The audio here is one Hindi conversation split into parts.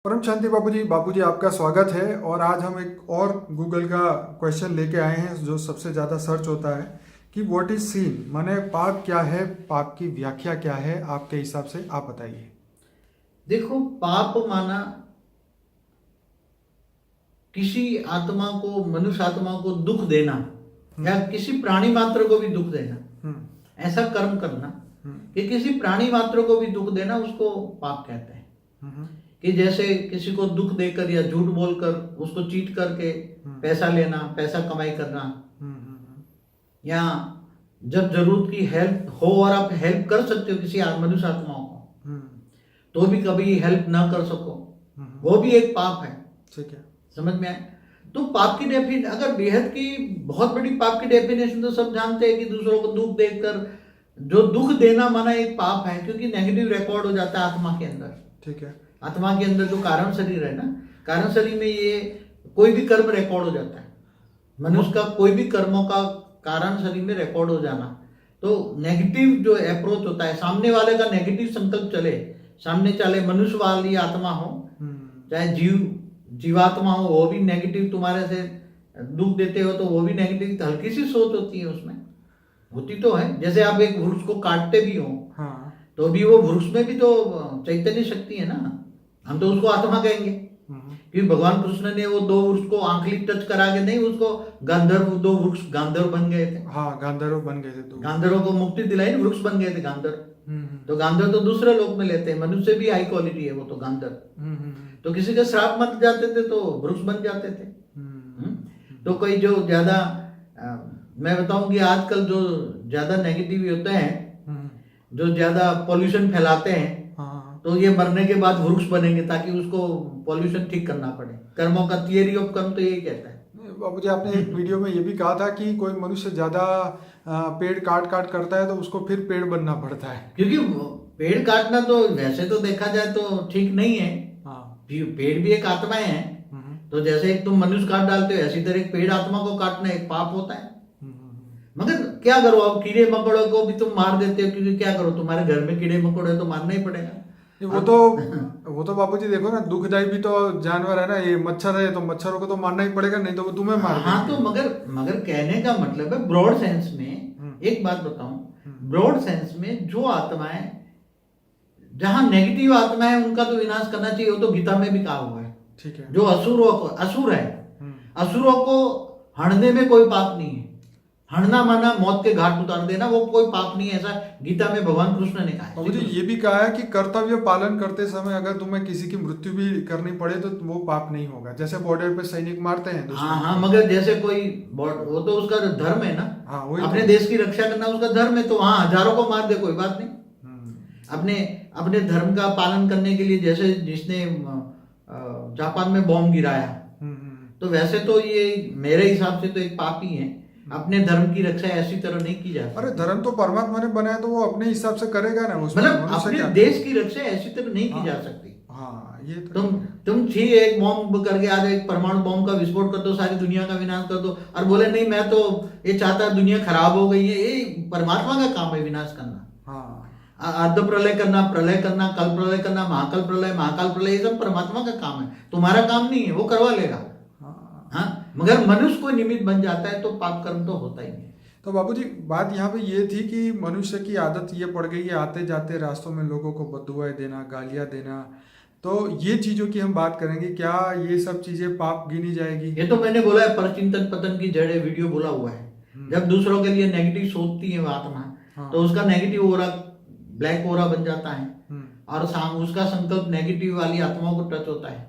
परम शांति बाबूजी आपका स्वागत है। और आज हम एक और गूगल का क्वेश्चन लेके आए हैं जो सबसे ज़्यादा सर्च होता है कि व्हाट इज सीन, माने पाप क्या है, पाप की व्याख्या क्या है आपके हिसाब से, आप बताइए। देखो, पाप माना किसी आत्मा को, मनुष्य आत्मा को दुख देना या किसी प्राणी मात्र को भी दुख देना, ऐसा कर्म करना कि किसी प्राणी मात्र को भी दुख देना, उसको पाप कहते हैं। कि जैसे किसी को दुख देकर या झूठ बोलकर उसको चीट करके पैसा लेना, पैसा कमाई करना, या जब जरूरत की हेल्प हो और आप हेल्प कर सकते हो किसी मनुष्य आत्माओं को, तो भी कभी हेल्प ना कर सको, वो भी एक पाप है। ठीक है, समझ में आए? तो पाप की डेफिनेशन, अगर बेहद की बहुत बड़ी पाप की डेफिनेशन तो सब जानते हैं कि दूसरों को दुख देकर, जो दुख देना माना एक पाप है, क्योंकि नेगेटिव रिकॉर्ड हो जाता है आत्मा के अंदर। ठीक है, आत्मा के अंदर जो कारण शरीर है ना, कारण शरीर में ये कोई भी कर्म रिकॉर्ड हो जाता है। मनुष्य का कोई भी कर्मों का कारण शरीर में रिकॉर्ड हो जाना, तो नेगेटिव जो अप्रोच होता है, सामने वाले का नेगेटिव संकल्प चले, सामने चले मनुष्य वाली आत्मा हो चाहे जीवात्मा हो, वो भी नेगेटिव तुम्हारे से दुख देते हो तो वो भी नेगेटिव, हल्की सी सोच होती है उसमें, होती तो है। जैसे आप एक वृक्ष को काटते भी हो, हाँ, तो भी वो वृक्ष में भी तो चैतन्य शक्ति है ना, हम तो उसको आत्मा कहेंगे। क्योंकि भगवान कृष्ण ने वो दो वृक्ष को आंखली टच करा के नहीं, उसको गांधर्व, दो वृक्ष गांधर्व बन गए थे। हाँ, गांधर्व बन गए थे, तो गांधर्वों को मुक्ति दिलाई, वृक्ष बन गए थे गांधर्व। तो गांधर्व तो दूसरे लोक में लेते हैं, मनुष्य भी हाई क्वालिटी है वो तो गांधर्व। तो किसी के श्राप मत जाते थे तो वृक्ष बन जाते थे। तो कोई जो ज्यादा, मैं बताऊं कि आजकल जो ज्यादा नेगेटिव होते हैं, जो ज्यादा पॉल्यूशन फैलाते हैं, तो ये मरने के बाद वृक्ष बनेंगे ताकि उसको पॉल्यूशन ठीक करना पड़े। कर्मों का थियरी ऑफ कर्म तो यही कहता है। बाबूजी आपने एक वीडियो में ये भी कहा था कि कोई मनुष्य ज्यादा पेड़ काट काट करता है तो उसको फिर पेड़ बनना पड़ता है। क्योंकि पेड़ काटना तो वैसे तो देखा जाए तो ठीक नहीं है। पेड़ भी एक आत्माएं हैं, तो जैसे एक तुम मनुष्य काट डालते हो, ऐसी तरह एक पेड़ आत्मा को काटना एक पाप होता है। मगर क्या करो, अब कीड़े मकोड़ों को भी तुम मार देते हो, क्योंकि क्या करो, तुम्हारे घर में कीड़े मकोड़े तो मारना ही पड़ेगा। वो तो बाबूजी देखो ना, दुखदाई भी तो जानवर है ना, ये मच्छर है तो मच्छरों को तो मारना ही पड़ेगा, नहीं तो वो तुम्हें मार हाँ, तो मगर कहने का मतलब है ब्रॉड सेंस में, एक बात बताऊं, ब्रॉड सेंस में जो आत्माएं, जहां नेगेटिव आत्माएं, उनका तो विनाश करना चाहिए, वो तो गीता में भी कहा हुआ है। ठीक है, जो असुर है, असुरों को हड़ने में कोई पाप नहीं है। हड़ना माना मौत के घाट उतार देना, वो कोई पाप नहीं है, ऐसा गीता में भगवान कृष्ण ने कहा है। मुझे ये भी कहा है कि कर्तव्य पालन करते समय अगर तुम्हें किसी की मृत्यु भी करनी पड़े तो वो पाप नहीं होगा। जैसे बॉर्डर पे सैनिक मारते हैं हाँ, मगर जैसे कोई, वो तो उसका धर्म है ना। हाँ, अपने देश की रक्षा करना उसका धर्म है, तो वहां हजारों को मार दे, कोई बात नहीं। अपने धर्म का पालन करने के लिए, जैसे जिसने जापान में बॉम्ब गिराया, तो वैसे तो ये मेरे हिसाब से तो एक पाप ही है। अपने धर्म की रक्षा ऐसी तरह नहीं की जाती। अरे धर्म तो परमात्मा ने बनाया, तो वो अपने हिसाब से करेगा ना, मतलब अपने देश की रक्षा ऐसी तरह नहीं की जा सकती। हाँ, ये तो तुम एक बॉम्ब करके आ जाओ, एक परमाणु बॉम्ब का विस्फोट कर दो, सारी दुनिया का विनाश कर दो, और बोले नहीं मैं तो ये चाहता दुनिया खराब हो गई है, ये परमात्मा का काम है विनाश करना। अर्ध प्रलय करना, प्रलय करना, कल प्रलय करना, महाकल प्रलय, महाकाल प्रलय, ये सब परमात्मा का काम है, तुम्हारा काम नहीं है, वो करवा लेगा। हाँ, मगर मनुष्य को निमित्त बन जाता है तो पाप कर्म तो होता ही नहीं। तो बाबूजी बात यहाँ पे ये थी कि मनुष्य की आदत ये पड़ गई है आते जाते रास्तों में लोगों को बद्दुआएं देना, गालियां देना, तो ये चीजों की हम बात करेंगे, क्या ये सब चीजें पाप गिनी जाएगी? ये तो मैंने बोला है, परचिंतन पतन की जड़ है, वीडियो बोला हुआ है। जब दूसरों के लिए नेगेटिव सोचती है आत्मा, तो उसका नेगेटिव ओरा ब्लैक ओरा बन जाता है, और उसका संकल्प नेगेटिव वाली आत्माओं को टच होता है,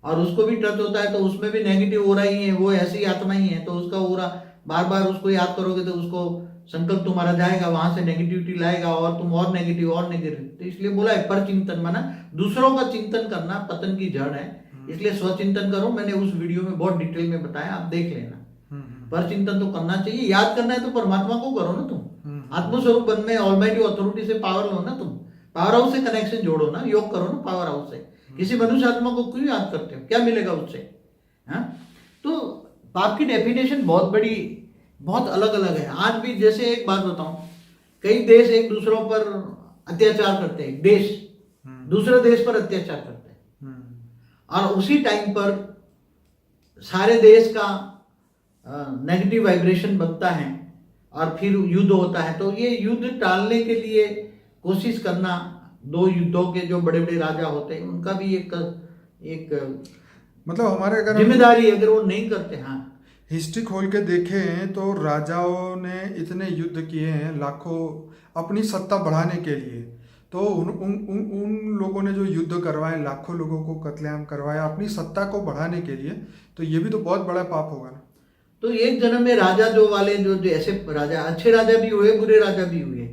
और उसको भी टच होता है, तो उसमें भी नेगेटिव ओरा ही है, वो ऐसी आत्मा ही है, तो उसका ओरा बार बार उसको याद करोगे तो उसको संकल्प तुम्हारा जाएगा, वहां से नेगेटिविटी लाएगा, और तुम और नेगेटिव। तो इसलिए बोला है पर चिंतन, माना दूसरों का चिंतन करना पतन की जड़ है, इसलिए स्वचिंतन करो। मैंने उस वीडियो में बहुत डिटेल में बताया, आप देख लेना। पर चिंतन तो करना चाहिए, याद करना है तो परमात्मा को करो ना, तुम आत्मस्वरूप बन में ऑलमाइटी अथॉरिटी से पावर लो ना, तुम पावर हाउस से कनेक्शन जोड़ो ना, योग करो ना पावर हाउस से। किसी मनुष्य आत्मा को क्यों याद करते हो, क्या मिलेगा उससे? तो पाप की डेफिनेशन बहुत बड़ी, बहुत अलग अलग है। आज भी जैसे एक बात बताऊं, कई देश एक दूसरों पर अत्याचार करते हैं, देश दूसरे देश पर अत्याचार करते हैं, और उसी टाइम पर सारे देश का नेगेटिव वाइब्रेशन बनता है और फिर युद्ध होता है। तो ये युद्ध टालने के लिए कोशिश करना, दो युद्धों के जो बड़े बड़े राजा होते हैं उनका भी एक मतलब हमारे अगर जिम्मेदारी है, अगर वो नहीं करते। हाँ, हिस्ट्री खोल के देखें तो राजाओं ने इतने युद्ध किए हैं लाखों अपनी सत्ता बढ़ाने के लिए। तो उन लोगों ने जो युद्ध करवाए, लाखों लोगों को कत्लेआम करवाया अपनी सत्ता को बढ़ाने के लिए, तो ये भी तो बहुत बड़ा पाप होगा ना। तो एक जन्म में राजा जो वाले जो ऐसे राजा, अच्छे राजा भी हुए, बुरे राजा भी हुए।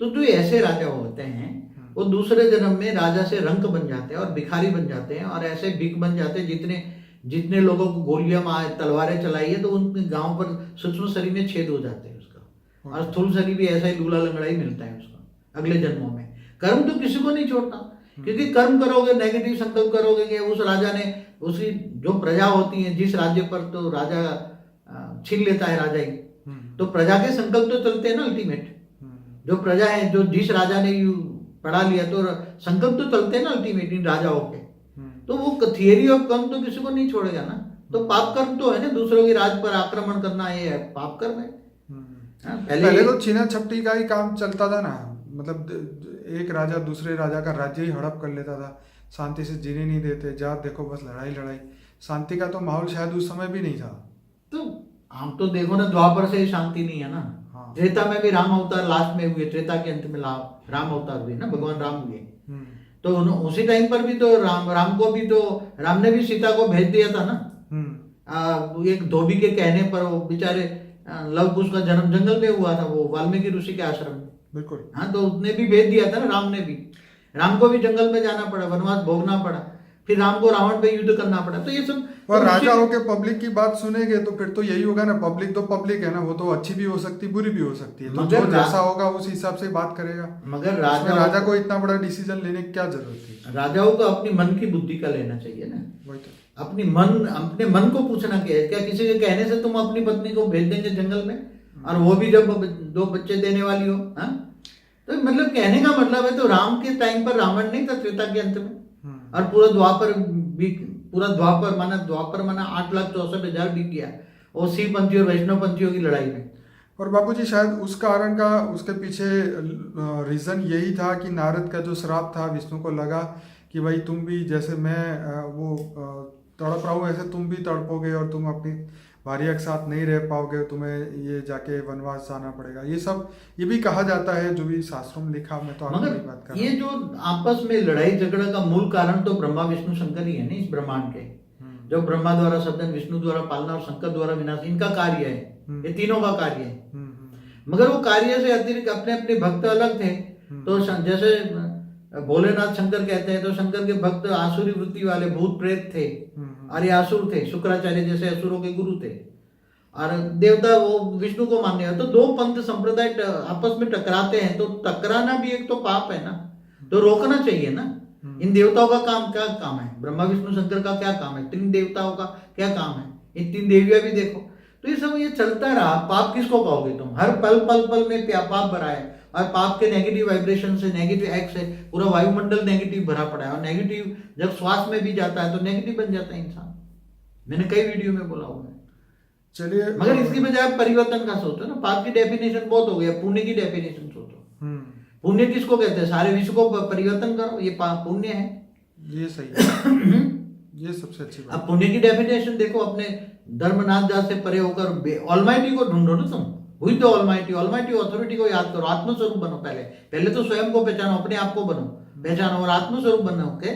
तो जो ऐसे राजा होते हैं वो दूसरे जन्म में राजा से रंक बन जाते हैं और भिखारी बन जाते हैं और ऐसे भिख बन जाते हैं। जितने लोगों को गोलियां तलवारें चलाई है तो उनके गांव पर सूक्ष्म शरीर में छेद हो जाते हैं उसका, और स्थूल शरीर भी ऐसा ही लूला लंगड़ा ही मिलता है उसका अगले जन्मों में। कर्म तो किसी को नहीं छोड़ता, क्योंकि कर्म करोगे, नेगेटिव संकल्प करोगे कि उस राजा ने, उसकी जो प्रजा होती है जिस राज्य पर, तो राजा छीन लेता है राजा ही, तो प्रजा के संकल्प तो चलते हैं ना। अल्टीमेट जो प्रजा है, जो जिस राजा ने पढ़ा लिया, तो संकल्प तो चलते हैं ना अल्टीमेट इन राजाओं के। तो वो थियरी ऑफ कर्म तो किसी को नहीं छोड़ेगा ना। तो पाप कर्म तो है ना, दूसरों के राज पर आक्रमण करना, ये है पाप कर्म है। पहले तो छीना झपटी का ही काम चलता था ना, मतलब एक राजा दूसरे राजा का राज्य ही हड़प कर लेता था, शांति से जीने नहीं देते, जहाँ देखो बस लड़ाई लड़ाई। शांति का तो माहौल शायद उस समय भी नहीं था। तो हम तो देखो ना, द्वापर से शांति नहीं है ना। हाँ। त्रेता में भी राम अवतार लास्ट में हुए, त्रेता के अंत में राम अवतार हुए ना, भगवान राम हुए। तो उसी टाइम पर भी तो राम को भी तो, राम ने भी सीता को भेज दिया था ना। एक धोबी के कहने पर वो बेचारे लव कुश का जन्म जंगल में हुआ था, वो वाल्मीकि ऋषि के आश्रम में। बिल्कुल। हाँ, तो उसने भी भेज दिया था ना, राम ने भी। राम को भी जंगल में जाना पड़ा, वनवास भोगना पड़ा, फिर राम को रावण पे युद्ध करना पड़ा। तो ये सब और राजा होके पब्लिक की बात सुनेंगे तो फिर तो यही होगा ना। पब्लिक तो पब्लिक है ना, वो तो अच्छी भी हो सकती, बुरी भी हो सकती है। तो जो जैसा होगा उस हिसाब से बात करेगा। मगर राजा को इतना बड़ा डिसीजन लेने की क्या जरूरत थी? राजाओं को अपनी मन की बुद्धि का लेना चाहिए ना। वही तो, अपने मन को पूछना क्या किसी के कहने से तुम अपनी पत्नी को भेज देंगे जंगल में, और वो भी जब 2 बच्चे देने वाली हो। हाँ, तो मतलब कहने का मतलब है, तो राम के टाइम पर रावण नहीं था, त्रेता के अंत में। और पूरा द्वापर माना 8,64,000 बीत गया, और शिव पंथी और वैष्णव पंथियों की लड़ाई में। और बाबूजी शायद उस कारण का, उसके पीछे रीजन यही था कि नारद का जो श्राप था, विष्णु को लगा कि भाई तुम भी जैसे मैं तड़प रहा हूँ ऐसे तुम भी तड़पोगे, और तुम अपनी भार्या के साथ नहीं रह पाओगे, तुम्हें ये जाके वनवास जाना पड़ेगा। ये सब ये भी कहा जाता है, जो भी शास्त्रों में लिखा। मैं तो आपकी बात कर रहा हूं। ये जो आपस में लड़ाई झगड़ा का मूल कारण तो ब्रह्मा विष्णु शंकर ही है ना इस ब्रह्मांड के। जो ब्रह्मा द्वारा सृजन, विष्णु द्वारा पालना और शंकर द्वारा विनाश, इनका कार्य है। ये तीनों का कार्य है। मगर वो कार्य से अतिरिक्त अपने अपने भक्त अलग थे। तो जैसे भोलेनाथ शंकर कहते हैं, तो शंकर के भक्त आसुरी वृत्ति वाले भूत प्रेत थे, और ये असुर थे। शुक्राचार्य जैसे असुरों के गुरु थे, और देवता वो विष्णु को मानने वाले। तो 2 पंथ संप्रदाय आपस में टकराते हैं, तो टकराना भी एक तो पाप है ना, तो रोकना चाहिए ना। इन देवताओं का क्या काम है? ब्रह्मा विष्णु शंकर का क्या काम है? 3 देवताओं का क्या काम है? इन 3 देवियां भी देखो। तो ये सब ये चलता रहा। पाप किसको कहोगे तुम? हर पल पल पल में पाप भरा है, और पाप के नेगेटिव वाइब्रेशन से, नेगेटिव एक्ट से पूरा वायुमंडल नेगेटिव भरा पड़ा है। और नेगेटिव जब श्वास में भी जाता है तो नेगेटिव बन जाता है इंसान। मैंने कई वीडियो में बोला हुआ है। चलिए, मगर इसकी बजाय परिवर्तन का सोचो ना। पाप की डेफिनेशन बहुत हो गया, पुण्य की डेफिनेशन सोचो। पुण्य किसको कहते हैं? सारे विश्व को परिवर्तन करो, ये पुण्य है। ये सही है। ये सबसे अच्छी बात। अब पुण्य की डेफिनेशन देखो, अपने धर्मनाथ जात से परे होकर ऑलमाइटी को ढूंढो ना तुम। हुई तो ऑलमाइटी अथॉरिटी को याद करो, आत्मस्वरूप बनो। पहले तो स्वयं को पहचानो, अपने आप को पहचानो, और आत्मस्वरूप बनो के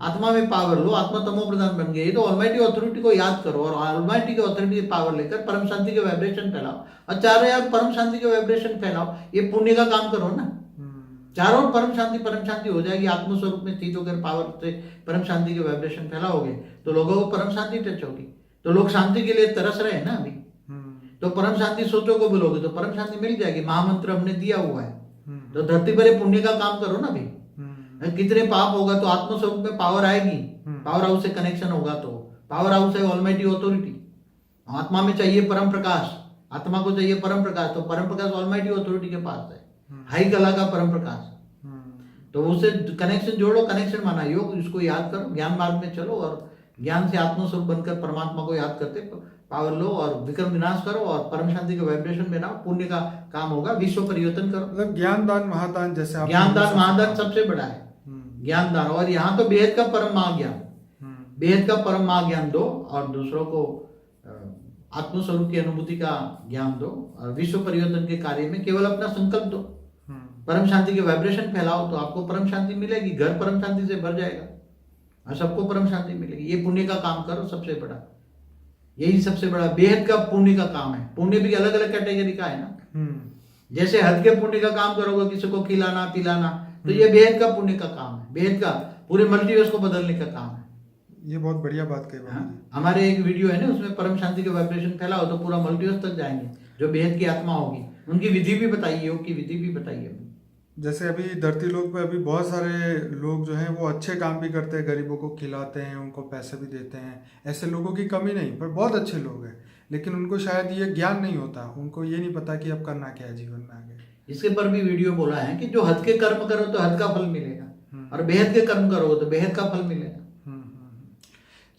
आत्मा में पावर लो, आत्मा तमो प्रधान बन गई। तो ऑलमाइटी अथॉरिटी को याद करो, और ऑलमाइटी की अथॉरिटी पावर लेकर परम शांति के वाइब्रेशन फैलाओ, और चारों यार परम शांति के वाइब्रेशन फैलाओ। ये पुण्य का काम करो ना। चारों परम शांति हो जाएगी। आत्मस्वरूप में स्थित होकर पावर से परम शांति के वाइब्रेशन फैलाओगे तो लोगों को परम शांति टच होगी। तो लोग शांति के लिए तरस रहे हैं ना अभी। तो परम शांति सोचो को बोलोगे तो परम शांति मिल जाएगी। महामंत्र हमने दिया हुआ है। तो धरती पर पुण्य का काम करो ना अभी। कितने पाप होगा तो आत्मस्वरूप में पावर आएगी। पावर हाउस से कनेक्शन होगा तो पावर हाउस है ऑलमाइटी अथॉरिटी। आत्मा में चाहिए परम प्रकाश, आत्मा को चाहिए परम प्रकाश, तो परम प्रकाश ऑलमाइटी अथॉरिटी के पास है। हाई कला का परम प्रकाश। तो उसे कनेक्शन जोड़ो, कनेक्शन माना योग, इसको याद करो, ज्ञान मार्ग में चलो और ज्ञान से आत्मस्वरूप बनकर परमात्मा को याद करते पावर लो और विक्रम विनाश करो और परम शांति के वाइब्रेशन बनाओ, पुण्य का काम होगा, विश्व परिवर्तन करो। मतलब ज्ञान दान महादान जैसे आप ज्ञान दान महादान सबसे बड़ा है ज्ञान दान। और यहाँ तो बेहद का परम महाज्ञान, बेहद का परम महाज्ञान दो और दूसरों को आत्मस्वरूप की अनुभूति का ज्ञान दो और विश्व परिवर्तन के कार्य में केवल अपना संकल्प दो, परम शांति के वाइब्रेशन फैलाओ तो आपको परम शांति मिलेगी, घर परम शांति से भर जाएगा और सबको परम शांति मिलेगी। ये पुण्य का काम करो सबसे बड़ा, यही सबसे बड़ा बेहद का पुण्य का काम है। पुण्य भी अलग अलग कैटेगरी का है ना, जैसे हद के पुण्य का काम करोगे किसी को खिलाना पिलाना, तो ये बेहद का पुण्य का काम है, बेहद का पूरे मल्टीवर्स को बदलने का काम है। ये बहुत बढ़िया बात कही। हमारे एक वीडियो है ना, उसमें परम शांति के वाइब्रेशन फैलाओ तो पूरा मल्टीवर्स तक जाएंगे, जो बेहद की आत्मा होगी। उनकी विधि भी बताइए, योग की विधि भी बताइए। जैसे अभी धरती लोक पे अभी बहुत सारे लोग जो हैं वो अच्छे काम भी करते हैं, गरीबों को खिलाते हैं, उनको पैसे भी देते हैं, ऐसे लोगों की कमी नहीं, पर बहुत अच्छे लोग हैं, लेकिन उनको शायद ये ज्ञान नहीं होता, उनको ये नहीं पता कि अब करना क्या है जीवन में आगे। इसके पर भी वीडियो बोला है कि जो हद के कर्म करो तो हद का फल मिलेगा और बेहद के कर्म करो तो बेहद का फल मिलेगा।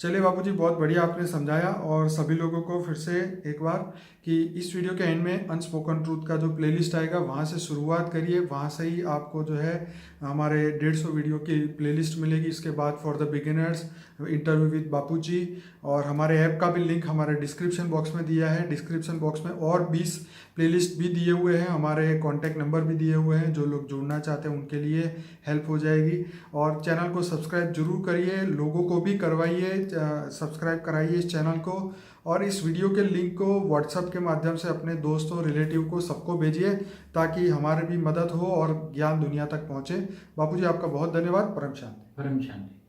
चलिए बापूजी, बहुत बढ़िया आपने समझाया। और सभी लोगों को फिर से एक बार कि इस वीडियो के एंड में अनस्पोकन ट्रूथ का जो प्लेलिस्ट आएगा वहाँ से शुरुआत करिए, वहाँ से ही आपको जो है हमारे 150 वीडियो की प्लेलिस्ट मिलेगी। इसके बाद for the beginners, interview with Bapuji, और हमारे ऐप का भी लिंक हमारे डिस्क्रिप्शन बॉक्स में दिया है। डिस्क्रिप्शन बॉक्स में और 20 प्लेलिस्ट भी दिए हुए हैं, हमारे कॉन्टैक्ट नंबर भी दिए हुए हैं, जो लोग जुड़ना चाहते हैं उनके लिए हेल्प हो जाएगी। और चैनल को सब्सक्राइब जरूर करिए, लोगों को भी करवाइए, सब्सक्राइब कराइए इस चैनल को, और इस वीडियो के लिंक को व्हाट्सएप के माध्यम से अपने दोस्तों रिलेटिव को सबको भेजिए, ताकि हमारी भी मदद हो और ज्ञान दुनिया तक पहुँचे। बापूजी आपका बहुत धन्यवाद। परम शांति। परम शांति।